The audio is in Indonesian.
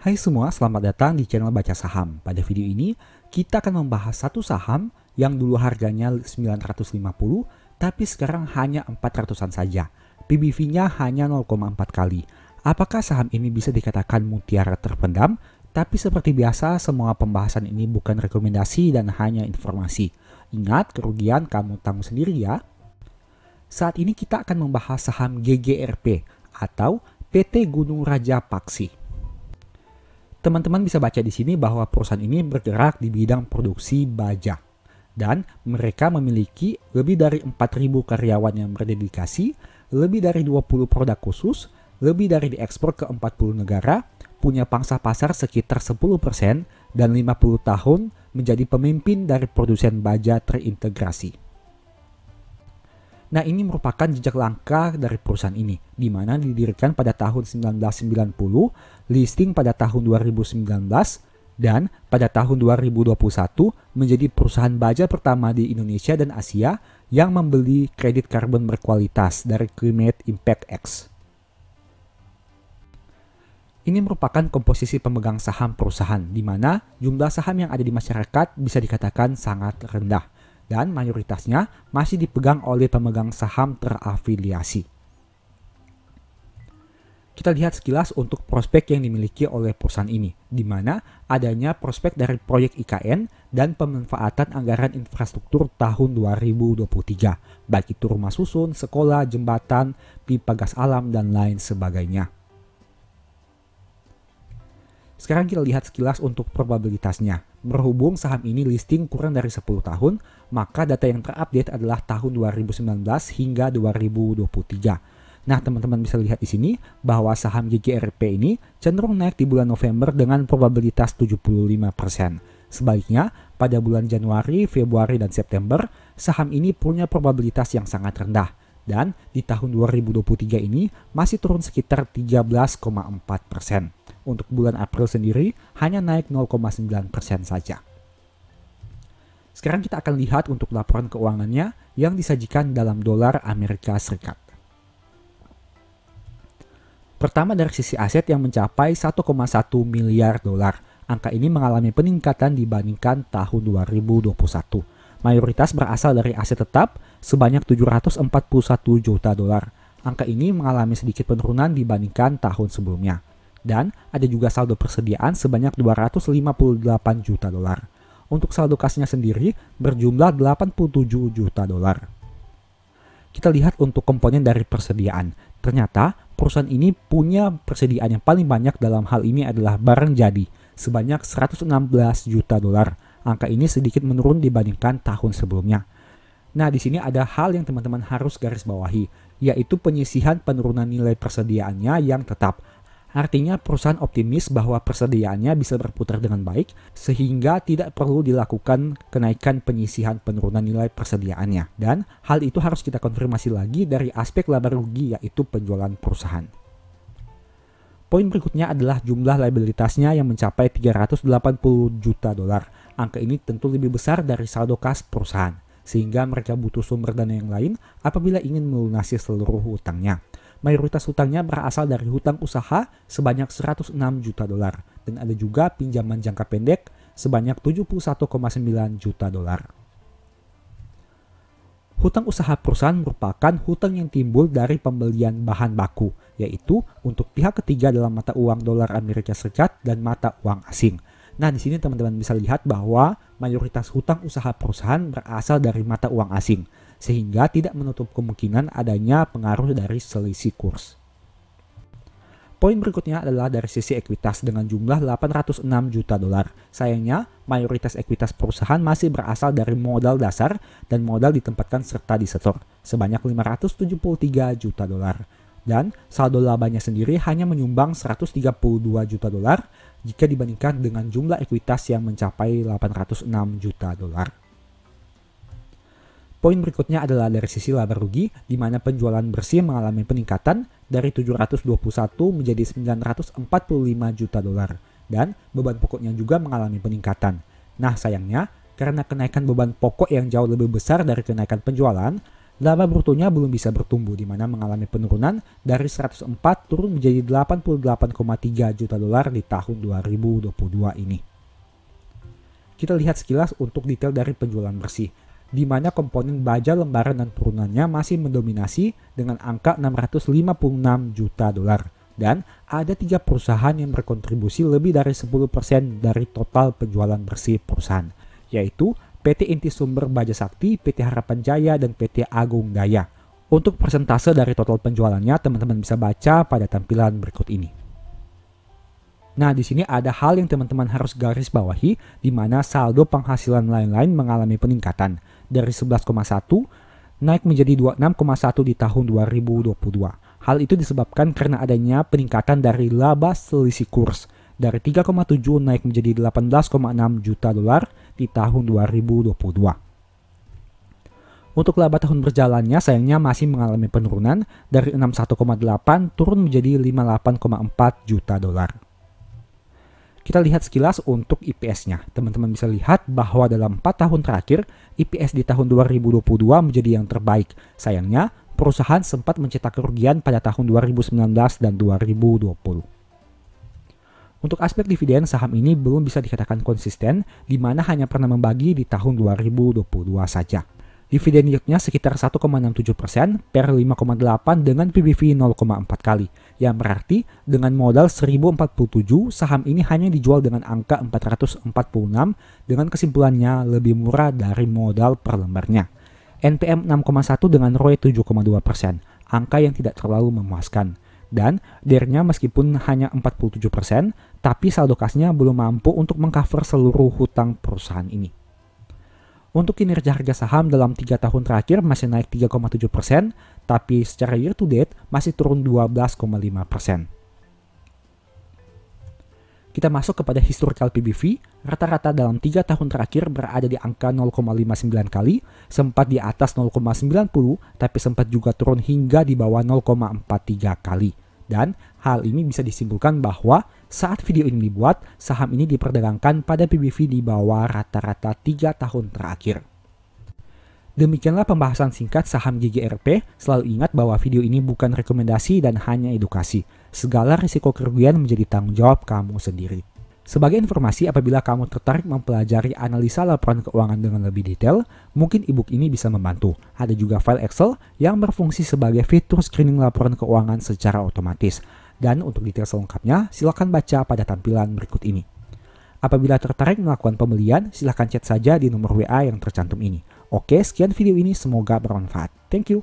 Hai semua, selamat datang di channel Baca Saham. Pada video ini, kita akan membahas satu saham yang dulu harganya 950, tapi sekarang hanya 400-an saja. PBV-nya hanya 0,4 kali. Apakah saham ini bisa dikatakan mutiara terpendam? Tapi seperti biasa, semua pembahasan ini bukan rekomendasi dan hanya informasi. Ingat, kerugian kamu tanggung sendiri ya. Saat ini kita akan membahas saham GGRP atau PT Gunung Raja Paksi. Teman-teman bisa baca di sini bahwa perusahaan ini bergerak di bidang produksi baja dan mereka memiliki lebih dari 4.000 karyawan yang berdedikasi, lebih dari 20 produk khusus, lebih dari diekspor ke 40 negara, punya pangsa pasar sekitar 10% dan 50 tahun menjadi pemimpin dari produsen baja terintegrasi. Nah, ini merupakan jejak langkah dari perusahaan ini, di mana didirikan pada tahun 1990, listing pada tahun 2019, dan pada tahun 2021 menjadi perusahaan baja pertama di Indonesia dan Asia yang membeli kredit karbon berkualitas dari Climate Impact X. Ini merupakan komposisi pemegang saham perusahaan, di mana jumlah saham yang ada di masyarakat bisa dikatakan sangat rendah, dan mayoritasnya masih dipegang oleh pemegang saham terafiliasi. Kita lihat sekilas untuk prospek yang dimiliki oleh perusahaan ini, di mana adanya prospek dari proyek IKN dan pemanfaatan anggaran infrastruktur tahun 2023, baik itu rumah susun, sekolah, jembatan, pipa gas alam, dan lain sebagainya. Sekarang kita lihat sekilas untuk probabilitasnya. Berhubung saham ini listing kurang dari 10 tahun, maka data yang terupdate adalah tahun 2019 hingga 2023. Nah, teman-teman bisa lihat di sini bahwa saham GGRP ini cenderung naik di bulan November dengan probabilitas 75%. Sebaliknya, pada bulan Januari, Februari, dan September, saham ini punya probabilitas yang sangat rendah. Dan di tahun 2023 ini masih turun sekitar 13,4%. Untuk bulan April sendiri hanya naik 0,9% saja. Sekarang kita akan lihat untuk laporan keuangannya yang disajikan dalam dolar Amerika Serikat. Pertama dari sisi aset yang mencapai 1,1 miliar dolar. Angka ini mengalami peningkatan dibandingkan tahun 2021. Mayoritas berasal dari aset tetap sebanyak 741 juta dolar. Angka ini mengalami sedikit penurunan dibandingkan tahun sebelumnya. Dan ada juga saldo persediaan sebanyak 258 juta dolar. Untuk saldo kasnya sendiri berjumlah 87 juta dolar. Kita lihat untuk komponen dari persediaan. Ternyata perusahaan ini punya persediaan yang paling banyak dalam hal ini adalah barang jadi sebanyak 116 juta dolar. Angka ini sedikit menurun dibandingkan tahun sebelumnya. Nah, di sini ada hal yang teman-teman harus garis bawahi, yaitu penyisihan penurunan nilai persediaannya yang tetap. Artinya perusahaan optimis bahwa persediaannya bisa berputar dengan baik sehingga tidak perlu dilakukan kenaikan penyisihan penurunan nilai persediaannya. Dan hal itu harus kita konfirmasi lagi dari aspek laba rugi yaitu penjualan perusahaan. Poin berikutnya adalah jumlah liabilitasnya yang mencapai 380 juta dolar. Angka ini tentu lebih besar dari saldo kas perusahaan sehingga mereka butuh sumber dana yang lain apabila ingin melunasi seluruh hutangnya. Mayoritas hutangnya berasal dari hutang usaha sebanyak 106 juta dolar dan ada juga pinjaman jangka pendek sebanyak 71,9 juta dolar. Hutang usaha perusahaan merupakan hutang yang timbul dari pembelian bahan baku, yaitu untuk pihak ketiga dalam mata uang dolar Amerika Serikat dan mata uang asing. Nah, di sini teman-teman bisa lihat bahwa mayoritas hutang usaha perusahaan berasal dari mata uang asing, sehingga tidak menutup kemungkinan adanya pengaruh dari selisih kurs. Poin berikutnya adalah dari sisi ekuitas dengan jumlah 806 juta dolar. Sayangnya, mayoritas ekuitas perusahaan masih berasal dari modal dasar dan modal ditempatkan serta disetor sebanyak 573 juta dolar. Dan saldo labanya sendiri hanya menyumbang 132 juta dolar jika dibandingkan dengan jumlah ekuitas yang mencapai 806 juta dolar. Poin berikutnya adalah dari sisi laba rugi, di mana penjualan bersih mengalami peningkatan dari 721 menjadi 945 juta dolar, dan beban pokoknya juga mengalami peningkatan. Nah, sayangnya, karena kenaikan beban pokok yang jauh lebih besar dari kenaikan penjualan, Laba brutonya belum bisa bertumbuh, di mana mengalami penurunan dari 104 turun menjadi 88,3 juta dolar di tahun 2022 ini. Kita lihat sekilas untuk detail dari penjualan bersih, di mana komponen baja, lembaran, dan turunannya masih mendominasi dengan angka 656 juta dolar. Dan ada 3 perusahaan yang berkontribusi lebih dari 10% dari total penjualan bersih perusahaan, yaitu PT Inti Sumber Baja Sakti, PT Harapan Jaya, dan PT Agung Daya. Untuk persentase dari total penjualannya, teman-teman bisa baca pada tampilan berikut ini. Nah, di sini ada hal yang teman-teman harus garis bawahi, di mana saldo penghasilan lain-lain mengalami peningkatan dari 11,1 naik menjadi 26,1 di tahun 2022. Hal itu disebabkan karena adanya peningkatan dari laba selisih kurs dari 3,7 naik menjadi 18,6 juta dolar di tahun 2022. Untuk laba tahun berjalannya sayangnya masih mengalami penurunan dari 61,8 turun menjadi 58,4 juta dolar. Kita lihat sekilas untuk IPS-nya. Teman-teman bisa lihat bahwa dalam 4 tahun terakhir, IPS di tahun 2022 menjadi yang terbaik. Sayangnya, perusahaan sempat mencetak kerugian pada tahun 2019 dan 2020. Untuk aspek dividen, saham ini belum bisa dikatakan konsisten, di mana hanya pernah membagi di tahun 2022 saja. Dividen yield-nya sekitar 1,67% per 5,8 dengan PBV 0,4 kali, yang berarti dengan modal 1047, saham ini hanya dijual dengan angka 446 dengan kesimpulannya lebih murah dari modal per lembarnya. NPM 6,1 dengan ROE 7,2%, angka yang tidak terlalu memuaskan. Dan DER-nya meskipun hanya 47%, tapi saldo kasnya belum mampu untuk mengcover seluruh hutang perusahaan ini. Untuk kinerja harga saham dalam 3 tahun terakhir masih naik 3,7%, tapi secara year to date masih turun 12,5%. Kita masuk kepada historical PBV, rata-rata dalam 3 tahun terakhir berada di angka 0,59 kali, sempat di atas 0,90, tapi sempat juga turun hingga di bawah 0,43 kali. Dan hal ini bisa disimpulkan bahwa saat video ini dibuat, saham ini diperdagangkan pada PBV di bawah rata-rata 3 tahun terakhir. Demikianlah pembahasan singkat saham GGRP. Selalu ingat bahwa video ini bukan rekomendasi dan hanya edukasi. Segala risiko kerugian menjadi tanggung jawab kamu sendiri. Sebagai informasi, apabila kamu tertarik mempelajari analisa laporan keuangan dengan lebih detail, mungkin ebook ini bisa membantu. Ada juga file Excel yang berfungsi sebagai fitur screening laporan keuangan secara otomatis. Dan untuk detail selengkapnya, silakan baca pada tampilan berikut ini. Apabila tertarik melakukan pembelian, silakan chat saja di nomor WA yang tercantum ini. Oke, sekian video ini, semoga bermanfaat. Thank you.